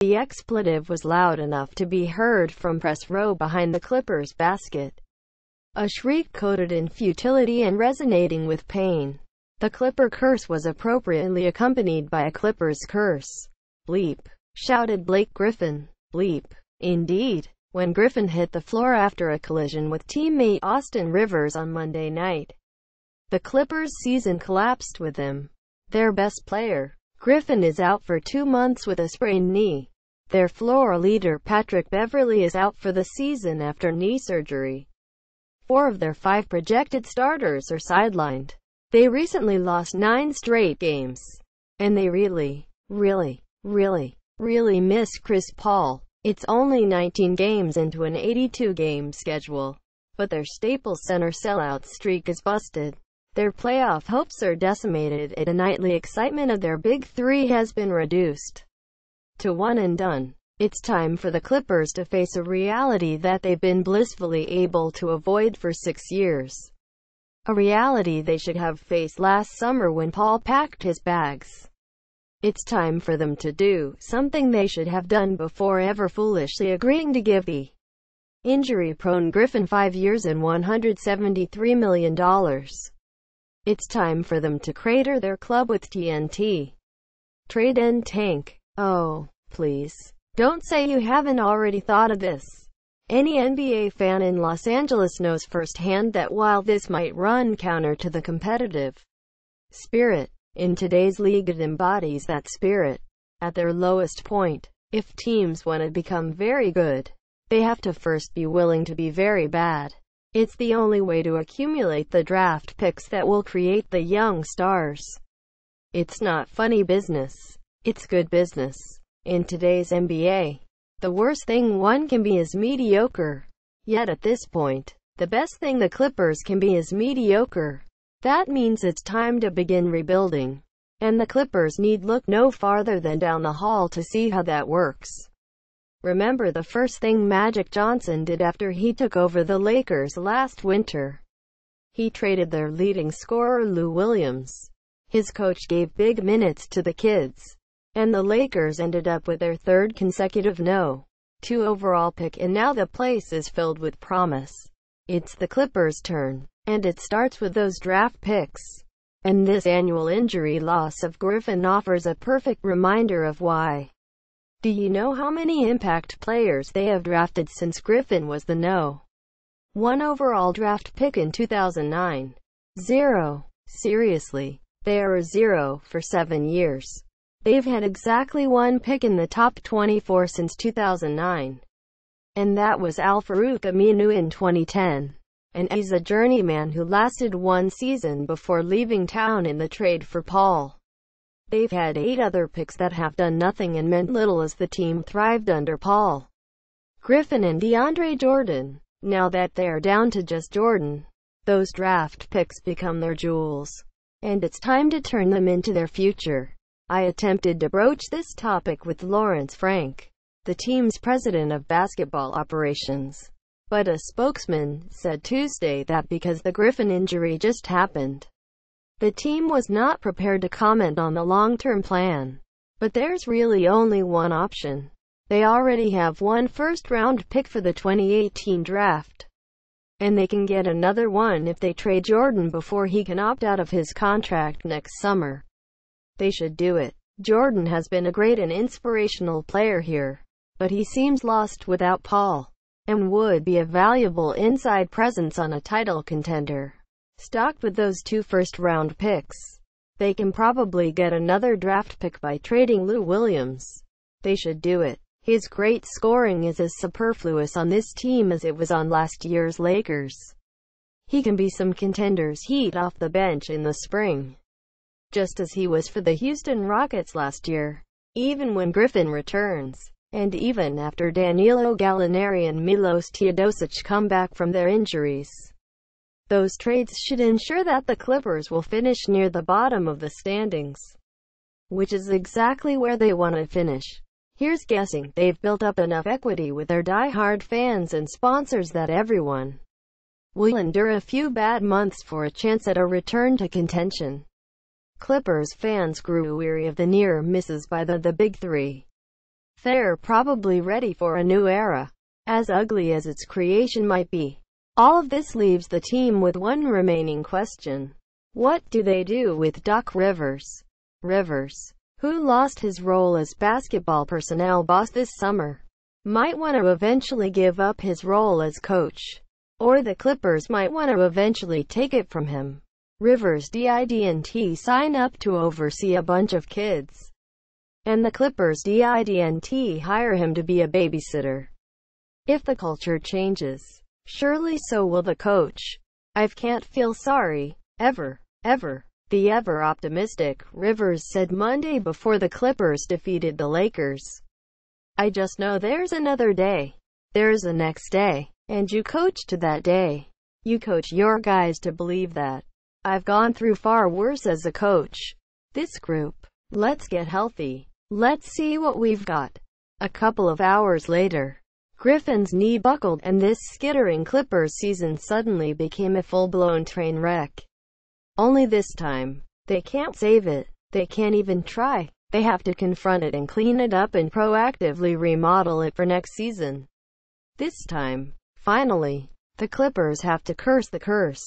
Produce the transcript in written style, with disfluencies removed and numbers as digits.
The expletive was loud enough to be heard from press row behind the Clippers basket. A shriek coded in futility and resonating with pain. The Clipper curse was appropriately accompanied by a Clippers curse. "Bleep," shouted Blake Griffin. "Bleep." Indeed. When Griffin hit the floor after a collision with teammate Austin Rivers on Monday night, the Clippers' season collapsed with him. Their best player, Griffin, is out for 2 months with a sprained knee. Their floor leader Patrick Beverley is out for the season after knee surgery. 4 of their 5 projected starters are sidelined. They recently lost 9 straight games. And they really miss Chris Paul. It's only 19 games into an 82-game schedule, but their Staples Center sellout streak is busted. Their playoff hopes are decimated, and the nightly excitement of their Big Three has been reduced to one and done. It's time for the Clippers to face a reality that they've been blissfully able to avoid for 6 years. A reality they should have faced last summer when Paul packed his bags. It's time for them to do something they should have done before ever foolishly agreeing to give the injury-prone Griffin 5 years and $173 million. It's time for them to crater their club with TNT. Trade and tank. Oh, please. Don't say you haven't already thought of this. Any NBA fan in Los Angeles knows firsthand that while this might run counter to the competitive spirit in today's league, it embodies that spirit at their lowest point. If teams want to become very good, they have to first be willing to be very bad. It's the only way to accumulate the draft picks that will create the young stars. It's not funny business. It's good business. In today's NBA, the worst thing one can be is mediocre. Yet at this point, the best thing the Clippers can be is mediocre. That means it's time to begin rebuilding. And the Clippers need look no farther than down the hall to see how that works. Remember the first thing Magic Johnson did after he took over the Lakers last winter? He traded their leading scorer Lou Williams. His coach gave big minutes to the kids, and the Lakers ended up with their 3rd consecutive No. 2 overall pick, and now the place is filled with promise. It's the Clippers' turn, and it starts with those draft picks. And this annual injury loss of Griffin offers a perfect reminder of why. Do you know how many impact players they have drafted since Griffin was the No. 1 overall draft pick in 2009? 0. Seriously. They are 0 for 7 years. They've had exactly 1 pick in the top 24 since 2009. And that was Al-Farouq Aminu in 2010. And he's a journeyman who lasted 1 season before leaving town in the trade for Paul. They've had 8 other picks that have done nothing and meant little as the team thrived under Paul, Griffin and DeAndre Jordan. Now that they're down to just Jordan, those draft picks become their jewels. And it's time to turn them into their future. I attempted to broach this topic with Lawrence Frank, the team's president of basketball operations. But a spokesman said Tuesday that because the Griffin injury just happened, the team was not prepared to comment on the long-term plan. But there's really only one option. They already have 1 first-round pick for the 2018 draft. And they can get another one if they trade Jordan before he can opt out of his contract next summer. They should do it. Jordan has been a great and inspirational player here, but he seems lost without Paul, and would be a valuable inside presence on a title contender. Stocked with those 2 first-round picks, they can probably get another draft pick by trading Lou Williams. They should do it. His great scoring is as superfluous on this team as it was on last year's Lakers. He can be some contenders' heat off the bench in the spring, just as he was for the Houston Rockets last year. Even when Griffin returns, and even after Danilo Gallinari and Milos Teodosic come back from their injuries, those trades should ensure that the Clippers will finish near the bottom of the standings, which is exactly where they want to finish. Here's guessing. They've built up enough equity with their die-hard fans and sponsors that everyone will endure a few bad months for a chance at a return to contention. Clippers fans grew weary of the near misses by the Big Three. They're probably ready for a new era, as ugly as its creation might be. All of this leaves the team with one remaining question. What do they do with Doc Rivers? Rivers, who lost his role as basketball personnel boss this summer, might want to eventually give up his role as coach. Or the Clippers might want to eventually take it from him. Rivers didn't sign up to oversee a bunch of kids, and the Clippers didn't hire him to be a babysitter. If the culture changes, surely so will the coach. I can't feel sorry, ever. The ever-optimistic Rivers said Monday before the Clippers defeated the Lakers. I just know there's another day. There's a next day. And you coach to that day. You coach your guys to believe that. I've gone through far worse as a coach. This group. Let's get healthy. Let's see what we've got. A couple of hours later, Griffin's knee buckled, and this skittering Clippers season suddenly became a full-blown train wreck. Only this time, they can't save it. They can't even try. They have to confront it and clean it up and proactively remodel it for next season. This time, finally, the Clippers have to curse the curse.